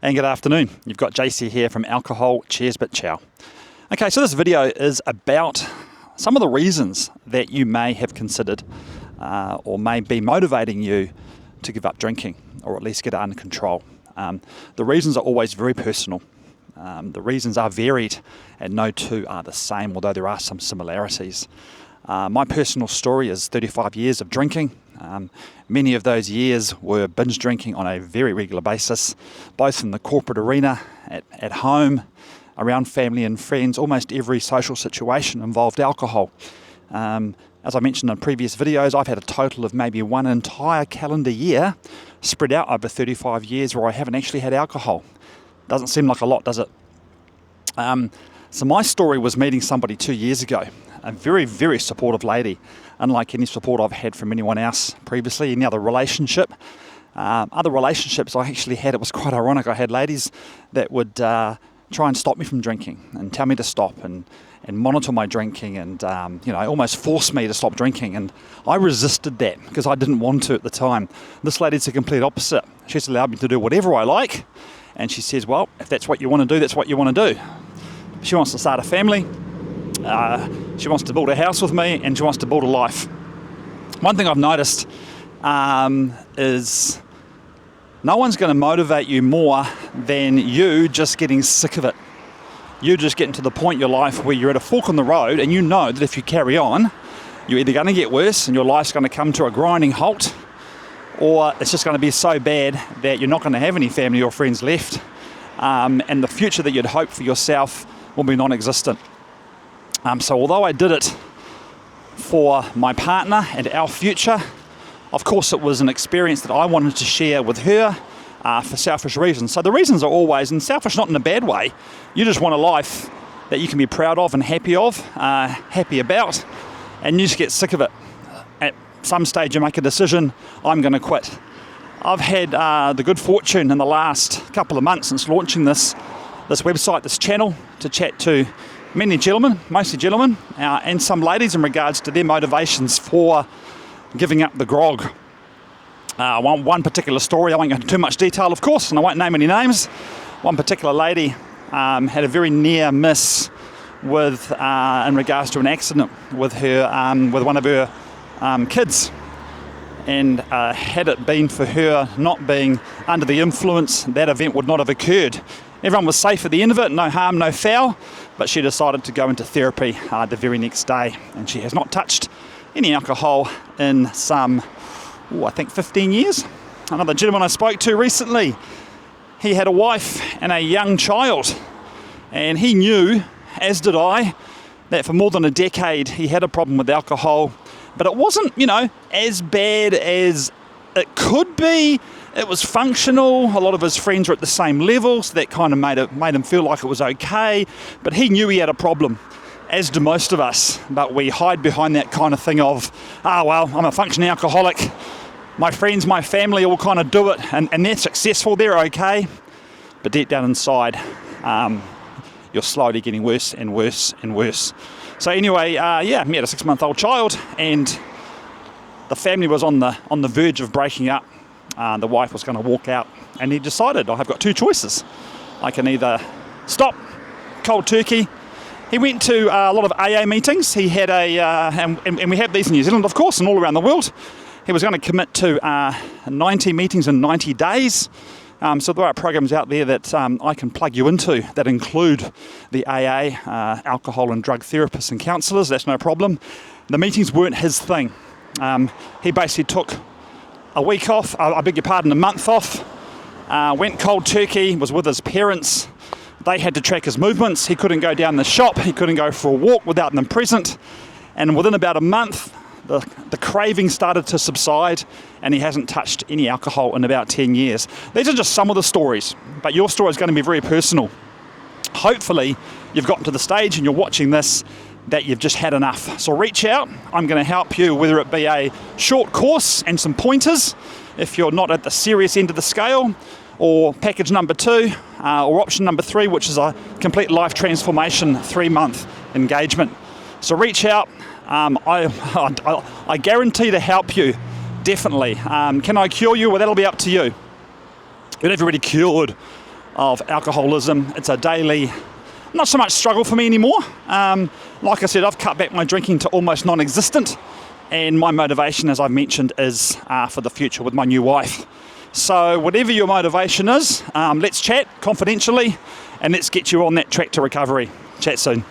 And good afternoon. You've got JC here from Alcohol Cheers But Ciao. Okay, so this video is about some of the reasons that you may have considered or may be motivating you to give up drinking or at least get it under control. The reasons are always very personal. The reasons are varied and no two are the same, although there are some similarities. My personal story is 35 years of drinking. Many of those years were binge drinking on a very regular basis, both in the corporate arena, at home, around family and friends. Almost every social situation involved alcohol. As I mentioned in previous videos, I've had a total of maybe one entire calendar year spread out over 35 years where I haven't actually had alcohol. Doesn't seem like a lot, does it? So my story was meeting somebody 2 years ago, a very, very supportive lady, unlike any support I've had from anyone else previously, any other relationship. Other relationships I actually had, it was quite ironic. I had ladies that would try and stop me from drinking and tell me to stop and monitor my drinking and almost force me to stop drinking. And I resisted that because I didn't want to at the time. This lady's the complete opposite. She's allowed me to do whatever I like. And she says, well, if that's what you want to do, that's what you want to do. She wants to start a family. She wants to build a house with me, and she wants to build a life. One thing I've noticed is no one's going to motivate you more than you just getting sick of it. You just getting to the point in your life where you're at a fork in the road and you know that if you carry on, you're either going to get worse and your life's going to come to a grinding halt, or it's just going to be so bad that you're not going to have any family or friends left, and the future that you'd hope for yourself will be non-existent. So although I did it for my partner and our future, of course it was an experience that I wanted to share with her for selfish reasons. So the reasons are always, and selfish not in a bad way, you just want a life that you can be proud of and happy about, and you just get sick of it. At some stage you make a decision, I'm going to quit. I've had the good fortune in the last couple of months since launching this website, this channel, to chat to many gentlemen, mostly gentlemen, and some ladies in regards to their motivations for giving up the grog. One particular story, I won't go into too much detail, of course, and I won't name any names. One particular lady had a very near miss with in regards to an accident with her, with one of her kids. And had it been for her not being under the influence, that event would not have occurred. Everyone was safe at the end of it, no harm, no foul, but she decided to go into therapy the very next day, and she has not touched any alcohol in some, I think 15 years. Another gentleman I spoke to recently, he had a wife and a young child, and he knew, as did I, that for more than a decade he had a problem with alcohol, but it wasn't, as bad as it could be. It was functional. A lot of his friends were at the same level, so that kind of made him feel like it was okay. But he knew he had a problem, as do most of us. But we hide behind that kind of thing of, well, I'm a functioning alcoholic. My friends, my family all kind of do it, and they're successful, they're okay. But deep down inside, you're slowly getting worse and worse and worse. So anyway, he had a 6-month-old child, and the family was on the verge of breaking up. The wife was going to walk out, and he decided, I've got two choices. I can either stop cold turkey. He went to a lot of AA meetings. He had and we have these in New Zealand, of course, and all around the world. He was going to commit to 90 meetings in 90 days. So there are programs out there that I can plug you into that include the AA, alcohol and drug therapists and counsellors. That's no problem. The meetings weren't his thing. He basically took a week off, a month off, went cold turkey, was with his parents. They had to track his movements. He couldn't go down the shop. He couldn't go for a walk without them present. And within about a month, the craving started to subside, and he hasn't touched any alcohol in about 10 years. These are just some of the stories, but your story is going to be very personal. Hopefully, you've gotten to the stage and you're watching this that you've just had enough. So reach out. I'm going to help you, whether it be a short course and some pointers if you're not at the serious end of the scale, or package number 2, or option number 3, which is a complete life transformation 3-month engagement. So reach out. I guarantee to help you, definitely. Can I cure you? Well, that'll be up to you. You're never really cured of alcoholism. It's a daily, not so much struggle for me anymore. Like I said, I've cut back my drinking to almost non-existent, and my motivation, as I've mentioned, is for the future with my new wife. So whatever your motivation is, let's chat confidentially, and let's get you on that track to recovery. Chat soon.